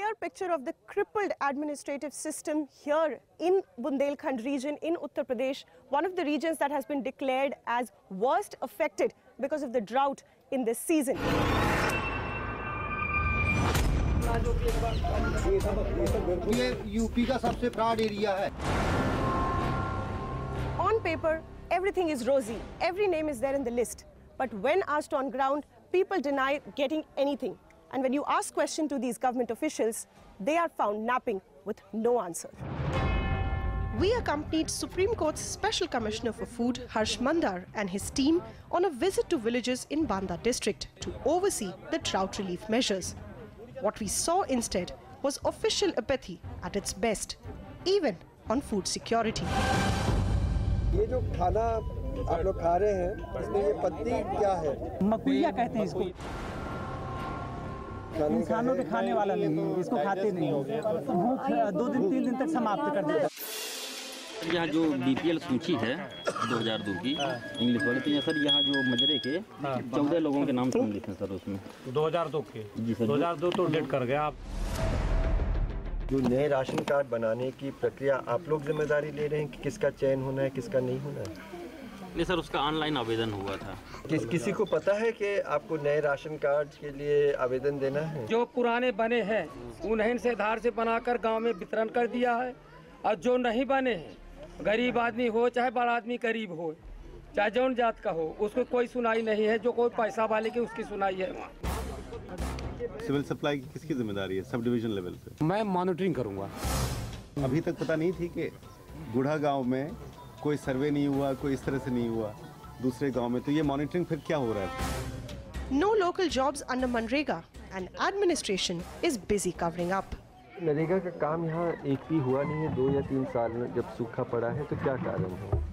clear picture of the crippled administrative system here in Bundelkhand region in Uttar Pradesh, one of the regions that has been declared as worst affected because of the drought in this season. ये UP का सबसे fraud area है. On paper, everything is rosy. Every name is there in the list. But when asked on ground, people deny getting anything. And when you ask questions to these government officials, they are found napping with no answer. We accompanied Supreme Court's Special Commissioner for Food, Harsh Mandar, and his team on a visit to villages in Banda district to oversee the drought relief measures. What we saw instead was official apathy at its best, even on food security. ये जो खाना आप लोग खा रहे हैं, इसमें ये पत्ती क्या है? मकुइया कहते हैं इसको. इंसानों के खाने वाला नहीं, इसको खाते नहीं. भूख 2 दिन 3 दिन तक समाप्त कर देता. यहाँ जो बीपीएल सूची है 2002 की इंग्लिश वाले, तो सर यहाँ जो मजरे के 14 लोगों के नाम सम्मिलित हैं सर उसमें. 2002 के? जी सर. 2002 तो डेट कर गया आप. जो नए राशन कार्ड बनाने की प्रक्रिया, आप लोग जिम्मेदारी ले रहे हैं कि किसका चयन होना है, किसका नहीं होना है? नहीं सर, उसका ऑनलाइन आवेदन हुआ था. किसी को पता है कि आपको नए राशन कार्ड के लिए आवेदन देना है? जो पुराने बने हैं उन्हें से आधार से बनाकर गांव में वितरण कर दिया है, और जो नहीं बने हैं, गरीब आदमी हो चाहे बड़ा आदमी गरीब हो, चाहे जौन जात का हो, उसको कोई सुनाई नहीं है. जो कोई पैसा वाले की उसकी सुनाई है. वहाँ सिविल सप्लाई की किसकी जिम्मेदारी है सब डिवीजन लेवल पे? मैं मॉनिटरिंग करूँगा. अभी तक पता नहीं थी कि गुढ़ा गांव में कोई सर्वे नहीं हुआ, कोई इस तरह से नहीं हुआ दूसरे गांव में, तो ये मॉनिटरिंग फिर क्या हो रहा है? No local jobs under Manrega and administration is busy covering up. NREGA का काम यहाँ एक भी हुआ नहीं है 2 या 3 साल में, जब सूखा पड़ा है, तो क्या कारण है?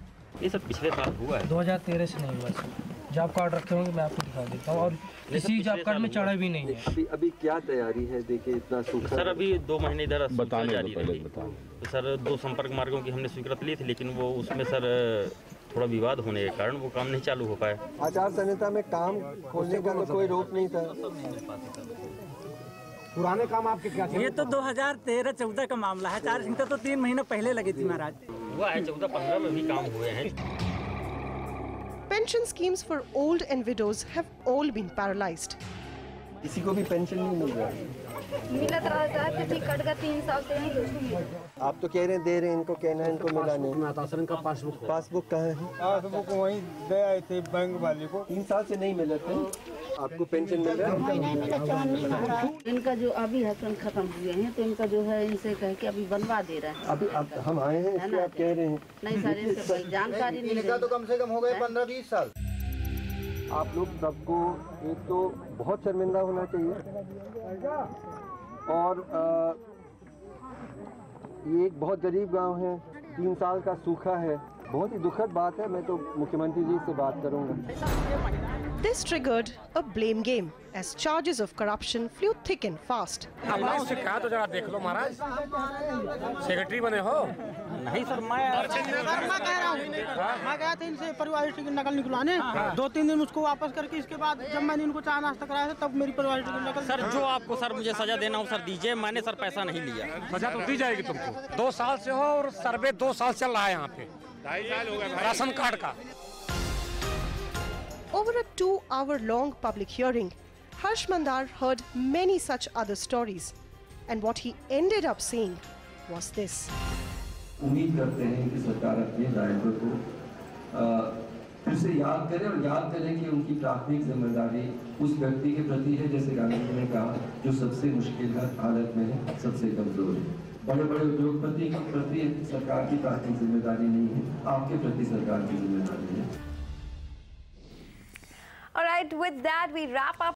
ये सब पिछले साल हुआ है. 2013 से नहीं हुआ सर. जॉब कार्ड रखे होंगे, मैं आपको दिखा देता हूँ, और किसी जॉब कार्ड में चढ़ा भी नहीं है. अभी क्या तैयारी है? देखिए इतना सूखा सर, अभी 2 महीने इधर जारी रही. तो सर 2 संपर्क मार्गों की हमने स्वीकृति ली थी, लेकिन वो उसमें सर थोड़ा विवाद होने के कारण वो काम नहीं चालू हो पाया. आचार संहिता में काम खोलने का तो कोई रोक नहीं था. पुराने काम आपके क्या थे? ये तो 2013-14 का मामला है. आचार संहिता तो 3 महीने पहले लगी थी महाराज. हुआ है 14-15 में भी काम हुए हैं. Pension schemes for old and widows have all been paralyzed. किसी को भी पेंशन नहीं मिल रहा है. मिलत रहा है तो ठीक कट गया 3 साल से नहीं. आप तो कह रहे हैं दे रहे हैं, इनको कहना है इनको मिला नहीं. का पासबुक कहाँ है? पासबुक वहीं दे आए थे बैंक वाले को. 3 साल से नहीं मिले थे. आपको पेंशन मिल रहा है? इनका जो अभी हस्बैंड खत्म हुए हैं, तो इनका जो है इनसे कह के अभी बनवा दे रहे हैं. अभी हम आए हैं, इसलिए आप कह रहे हैं? नहीं सर, इनका कोई जानकारी नहीं. इनका तो कम से कम हो गए 15-20 साल. आप लोग सबको एक तो बहुत शर्मिंदा होना चाहिए, और ये एक बहुत गरीब गांव है, 3 साल का सूखा है. बहुत ही दुखद बात है. मैं तो मुख्यमंत्री जी से बात करूंगा. This triggered a blame game as charges of corruption flew thick and fast. से कहा तो जरा देख लो महाराज, सेक्रेटरी बने हो? नहीं सर, मैं कह रहा हूँ, मैं गया था इनसे परिवार की नकल निकलवाने. 2-3 दिन उसको वापस करके, इसके बाद जब मैंने इनको चाय नाश्ता कराया था, तब मेरी परिवार की नकल. सर, जो आपको सर मुझे सजा देना हो सर दीजिए. मैंने सर पैसा नहीं लिया. सजा तो दी जाएगी तुमको. 2 साल से हो, और सर्वे 2 साल चल रहा है यहाँ पे. 2.5 साल हो गए राशन कार्ड का. Over a 2-hour-long public hearing, Harsh Mandar heard many such other stories, and what he ended up saying was this. उम्मीद करते हैं कि सरकार अपने दायित्व को फिर से याद करे, और याद करें कि उनकी प्राथमिक जिम्मेदारी उस व्यक्ति के प्रति है, जैसे गांधी जी ने कहा, जो सबसे मुश्किल हालत में है, सबसे कमजोर है. बड़े बड़े उद्योगपति के प्रति सरकार की प्राथमिक जिम्मेदारी नहीं है, आपके प्रति सरकार की जिम्मेदारी है. All right, with that we wrap up